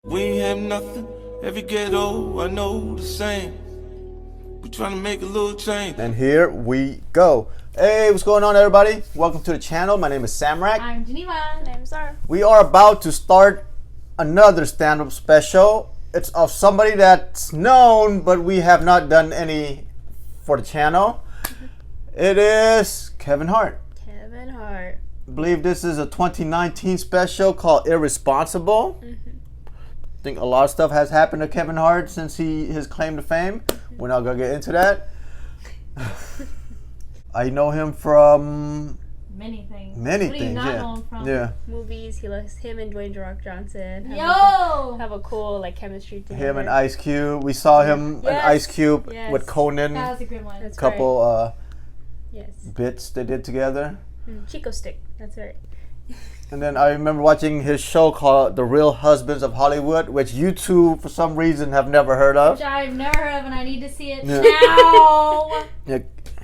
We ain't have nothing, every ghetto, I know the same. We trying to make a little change. And here we go. Hey, what's going on, everybody? Welcome to the channel. My name is Samrak. I'm Geneva. And I'm Sarah. We are about to start another stand-up special. It's of somebody that's known, but we have not done any for the channel. It is KevinHart. KevinHart. I believe this is a 2019 special called Irresponsible. I think a lot of stuff has happened to KevinHart since his claim to fame. We're not gonna get into that. I know him from many things. Many what things, do you not yeah. know him from? Yeah. Movies. He loves him and Dwayne The Rock Johnson. Have a cool chemistry together. Him and Ice Cube. We saw him and Ice Cube with Conan. That was a good one. That's couple yes. bits they did together. Chico Stick. That's right. And then I remember watching his show called The Real Husbands of Hollywood, which you two, for some reason, have never heard of. Which I've never heard of, and I need to see it now. Yeah,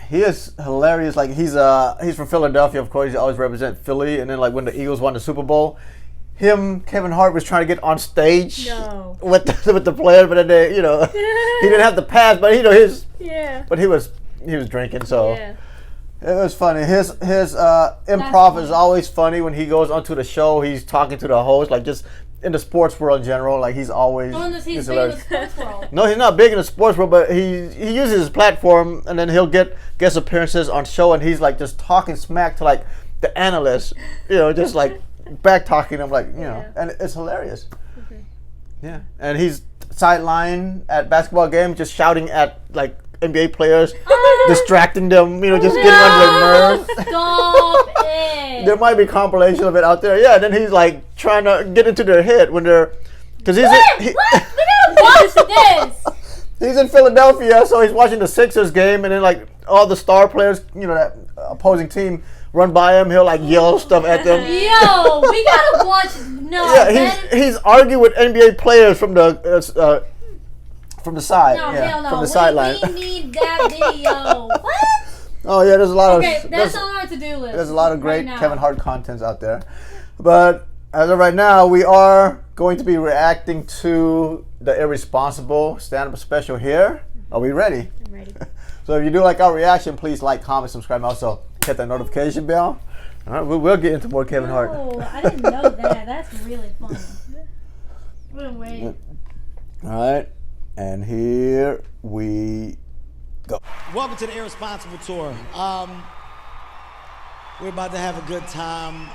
he is hilarious. Like he's from Philadelphia, of course. He always represent Philly. And then when the Eagles won the Super Bowl, KevinHart was trying to get on stage with the players, but then they, he didn't have the pass, but but he was drinking, so. Yeah. It was funny. His improv is always funny when he goes onto the show. He's talking to the host, just in the sports world in general. He's always. He's big in the sports world. No, he's not big in the sports world, but he uses his platform, and then he'll get guest appearances on show, and he's just talking smack to the analysts, just back talking them, and it's hilarious. Okay. Yeah, and he's sideline at basketball games, just shouting at NBA players, distracting them, just getting under their nerves. Stop it. There might be a compilation of it out there. Yeah, then he's trying to get into their head when they're, because We gotta watch this. He's in Philadelphia, so he's watching the Sixers game, and then all the star players, that opposing team run by him. He'll yell stuff at them. Yo, we gotta watch. No. Yeah, he's arguing with NBA players from the. From the side, no, hell no. From the sideline. We need that video. What? Oh yeah, there's a lot of. That's on our to-do list. There's a lot of great KevinHart contents out there, but as of right now, we are going to be reacting to the Irresponsible stand-up special here. Are we ready? I'm ready. So if you do like our reaction, please like, comment, subscribe, and also hit that notification bell. All right, we'll get into more KevinHart. Oh, I didn't know that. That's really funny. We'll wait. All right. And here we go. Welcome to the Irresponsible Tour. We're about to have a good time.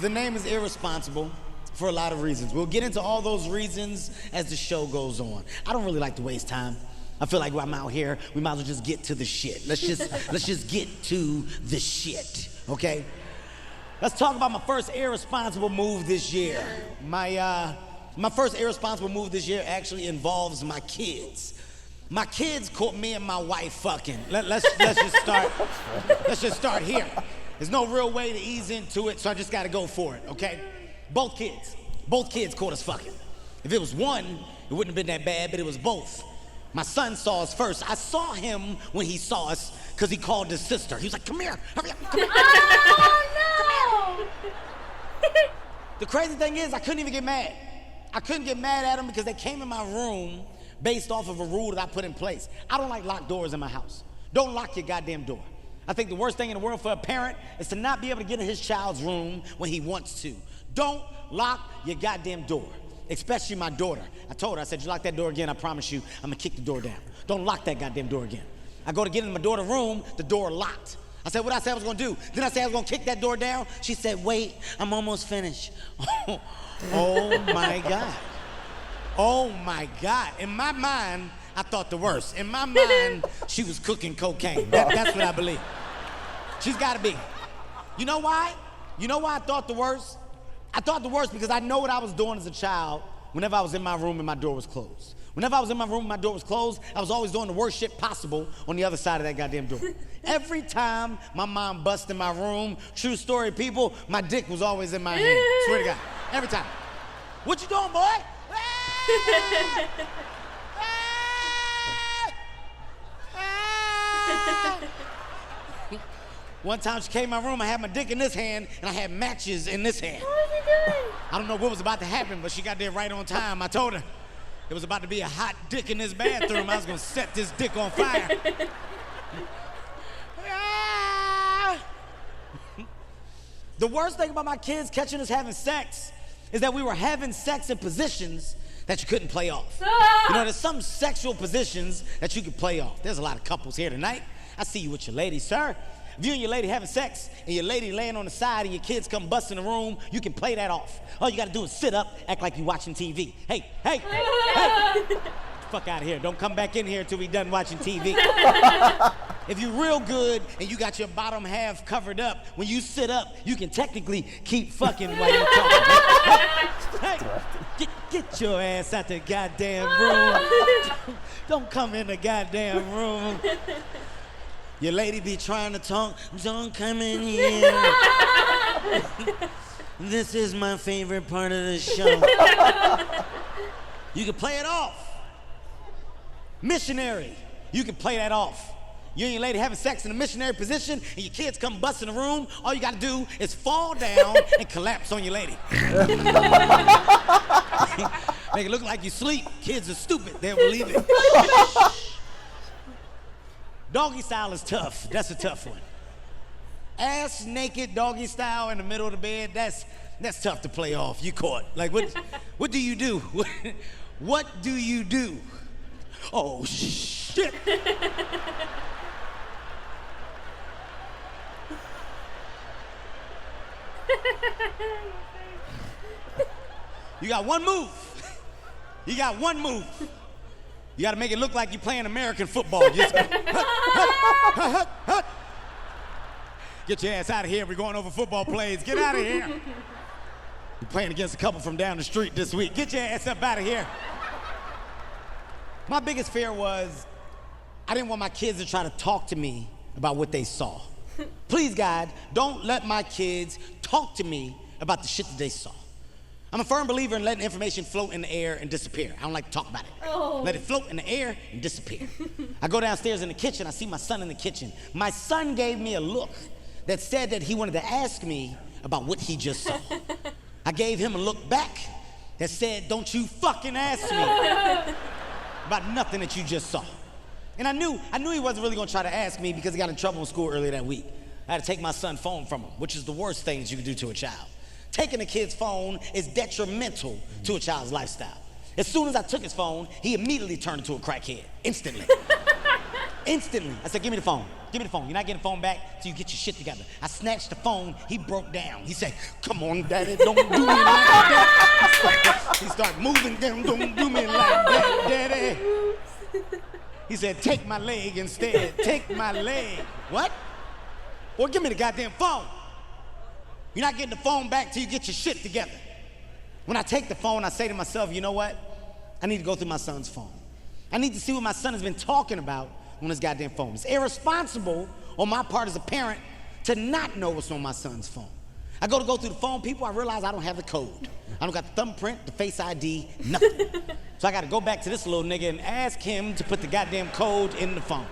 The name is Irresponsible for a lot of reasons. We'll get into all those reasons as the show goes on. I don't really like to waste time. I feel like I'm out here, we might as well just get to the shit. Let's just get to the shit, okay? Let's talk about my first irresponsible move this year. My first irresponsible move this year actually involves my kids. My kids caught me and my wife fucking. Let's just start here. There's no real way to ease into it, so I just gotta go for it, okay? Both kids caught us fucking. If it was one, it wouldn't have been that bad, but it was both. My son saw us first. I saw him when he saw us because he called his sister. He was like, come here, hurry up, come here. Oh, no! The crazy thing is, I couldn't even get mad. I couldn't get mad at them because they came in my room based off of a rule that I put in place. I don't like locked doors in my house. Don't lock your goddamn door. I think the worst thing in the world for a parent is to not be able to get in his child's room when he wants to. Don't lock your goddamn door, especially my daughter. I told her, I said, you lock that door again, I promise you, I'm gonna kick the door down. Don't lock that goddamn door again. I go to get in my daughter's room, the door locked. I said, what I said I was gonna do? Then I said I was gonna kick that door down. She said, wait, I'm almost finished. Oh my God. Oh my God. In my mind, I thought the worst. In my mind, she was cooking cocaine. That's what I believe. She's gotta be. You know why? You know why I thought the worst? I thought the worst because I know what I was doing as a child whenever I was in my room and my door was closed. Whenever I was in my room and my door was closed, I was always doing the worst shit possible on the other side of that goddamn door. Every time my mom busted in my room, true story, people, my dick was always in my hand. Swear to God. Every time. What you doing, boy? One time she came in my room, I had my dick in this hand, and I had matches in this hand. What was he doing? I don't know what was about to happen, but she got there right on time. I told her it was about to be a hot dick in this bathroom. I was gonna set this dick on fire. The worst thing about my kids catching us having sex is that we were having sex in positions that you couldn't play off. You know, there's some sexual positions that you can play off. There's a lot of couples here tonight. I see you with your lady, sir. If you and your lady having sex and your lady laying on the side and your kids come bust in the room, you can play that off. All you gotta do is sit up, act like you're watching TV. Hey, hey, hey. Fuck out of here. Don't come back in here until we done watching TV. If you're real good and you got your bottom half covered up, when you sit up, you can technically keep fucking while you're talking. Hey, get your ass out the goddamn room. Don't come in the goddamn room. Your lady be trying to talk. Don't come in here. This is my favorite part of the show. You can play it off. Missionary, you can play that off. You and your lady having sex in a missionary position and your kids come bust in the room, all you gotta do is fall down and collapse on your lady. Make it look like you sleep. Kids are stupid, they'll believe it. Doggy style is tough, that's a tough one. Ass naked doggy style in the middle of the bed, that's tough to play off. You caught. Like what do you do? What do you do? Oh shit. You got one move. You got one move. You got to make it look like you're playing American football. Just go, hut, hut. Get your ass out of here. We're going over football plays. Get out of here. You're playing against a couple from down the street this week. Get your ass up out of here. My biggest fear was I didn't want my kids to try to talk to me about what they saw. Please, God, don't let my kids talk to me about the shit that they saw. I'm a firm believer in letting information float in the air and disappear. I don't like to talk about it. Oh. Let it float in the air and disappear. I go downstairs in the kitchen, I see my son in the kitchen. My son gave me a look that said that he wanted to ask me about what he just saw. I gave him a look back that said, don't you fucking ask me about nothing that you just saw. And I knew he wasn't really gonna try to ask me because he got in trouble in school earlier that week. I had to take my son's phone from him, which is the worst thing that you can do to a child. Taking a kid's phone is detrimental to a child's lifestyle. As soon as I took his phone, he immediately turned into a crackhead, instantly. Instantly. I said, give me the phone. Give me the phone. You're not getting the phone back till you get your shit together. I snatched the phone, he broke down. He said, come on, daddy, don't do me like that. He started moving down, don't do me like that, daddy. He said, take my leg instead, take my leg. What? Or give me the goddamn phone. You're not getting the phone back till you get your shit together. When I take the phone, I say to myself, you know what? I need to go through my son's phone. I need to see what my son has been talking about on his goddamn phone. It's irresponsible on my part as a parent to not know what's on my son's phone. I go through the phone, people, I realize I don't have the code. I don't got the thumbprint, the face ID, nothing. So I gotta go back to this little nigga and ask him to put the goddamn code in the phone.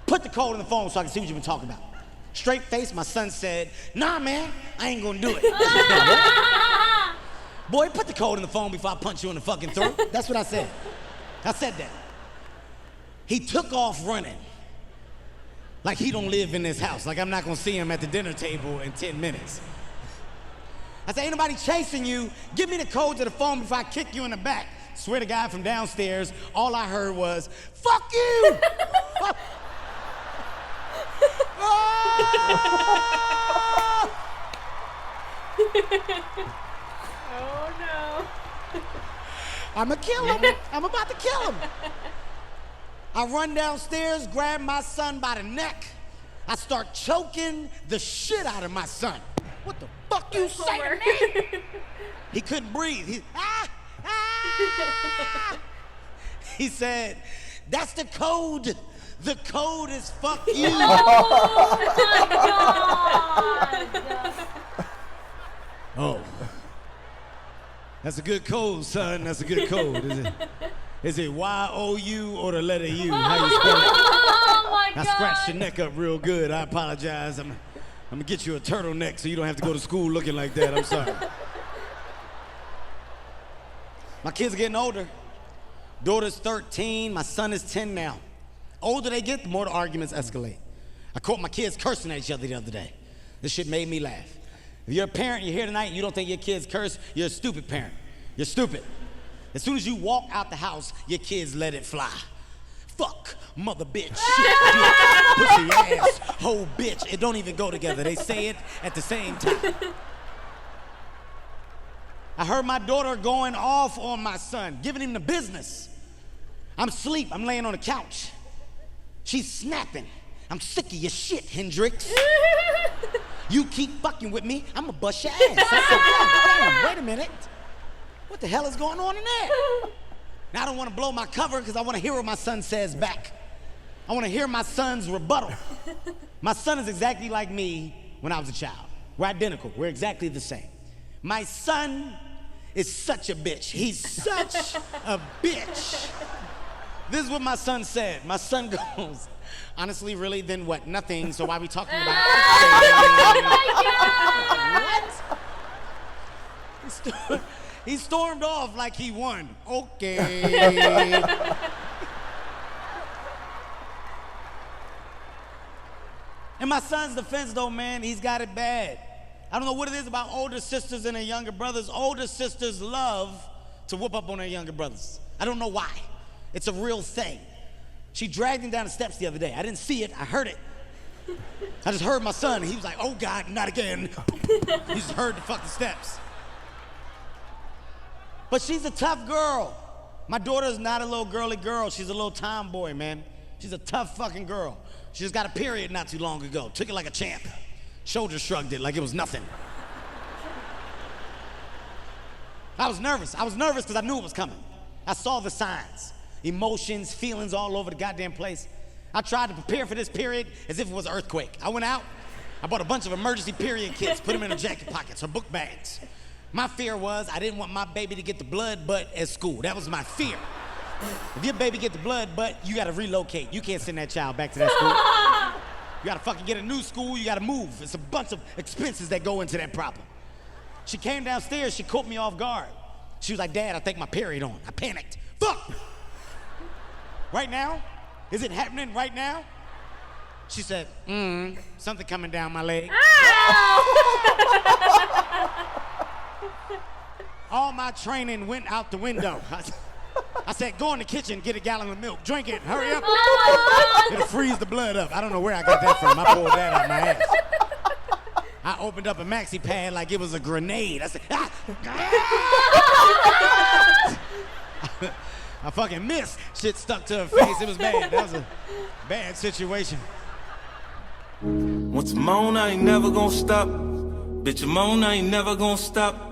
Put the code in the phone so I can see what you've been talking about. Straight face, my son said, nah, man, I ain't gonna do it. Boy, put the code in the phone before I punch you in the fucking throat. That's what I said. I said that. He took off running like he don't live in this house, like I'm not gonna see him at the dinner table in 10 minutes. I said, ain't nobody chasing you. Give me the code to the phone before I kick you in the back. Swear to God, from downstairs, all I heard was, fuck you! Oh no. I'ma kill him. I'm about to kill him. I run downstairs, grab my son by the neck. I start choking the shit out of my son. What the fuck you say to me? He couldn't breathe. He said, that's the code. The code is fuck you. Oh my God. Oh. That's a good code, son. That's a good code. Is it Y-O-U or the letter U? How you spell it? Oh my God. I scratched your neck up real good. I apologize. I'm gonna get you a turtleneck so you don't have to go to school looking like that. I'm sorry. My kids are getting older. Daughter's 13, my son is 10 now. Older they get, the more the arguments escalate. I caught my kids cursing at each other the other day. This shit made me laugh. If you're a parent, you're here tonight, and you don't think your kids curse, you're a stupid parent. You're stupid. As soon as you walk out the house, your kids let it fly. Fuck, mother bitch, shit, bitch, pussy ass, hoe bitch. It don't even go together. They say it at the same time. I heard my daughter going off on my son, giving him the business. I'm asleep, I'm laying on the couch. She's snapping. I'm sick of your shit, Hendrix. You keep fucking with me, I'ma bust your ass. I said, damn, wait a minute. What the hell is going on in there? Now I don't want to blow my cover because I want to hear what my son says back. I want to hear my son's rebuttal. My son is exactly like me when I was a child. We're identical, we're exactly the same. My son is such a bitch. He's such a bitch. This is what my son said. My son goes, honestly, really, then what? Nothing, so why are we talking about What? He stormed off like he won. Okay. In my son's defense, though, man, he's got it bad. I don't know what it is about older sisters and their younger brothers. Older sisters love to whoop up on their younger brothers. I don't know why. It's a real thing. She dragged him down the steps the other day. I didn't see it, I heard it. I just heard my son, he was like, oh God, not again. He just heard the fucking steps. But she's a tough girl. My daughter's not a little girly girl, she's a little tomboy, man. She's a tough fucking girl. She just got a period not too long ago. Took it like a champ. Shoulder shrugged it like it was nothing. I was nervous because I knew it was coming. I saw the signs. Emotions, feelings all over the goddamn place. I tried to prepare for this period as if it was an earthquake. I went out, I bought a bunch of emergency period kits, put them in her jacket pockets, her book bags. My fear was I didn't want my baby to get the blood butt at school. That was my fear. If your baby get the blood butt, you gotta relocate. You can't send that child back to that school. You gotta fucking get a new school, you gotta move. It's a bunch of expenses that go into that problem. She came downstairs, she caught me off guard. She was like, Dad, I think my period on. I panicked. Fuck! Right now? Is it happening right now? She said, something coming down my leg. All my training went out the window. I said, go in the kitchen, get a gallon of milk, drink it, hurry up. It'll freeze the blood up. I don't know where I got that from. I pulled that out my ass. I opened up a maxi pad like it was a grenade. I said, ah! I fucking missed. Shit stuck to her face. It was bad. That was a bad situation. Once I'm on, I ain't never gonna stop. Bitch, I'm on, I ain't never gonna stop.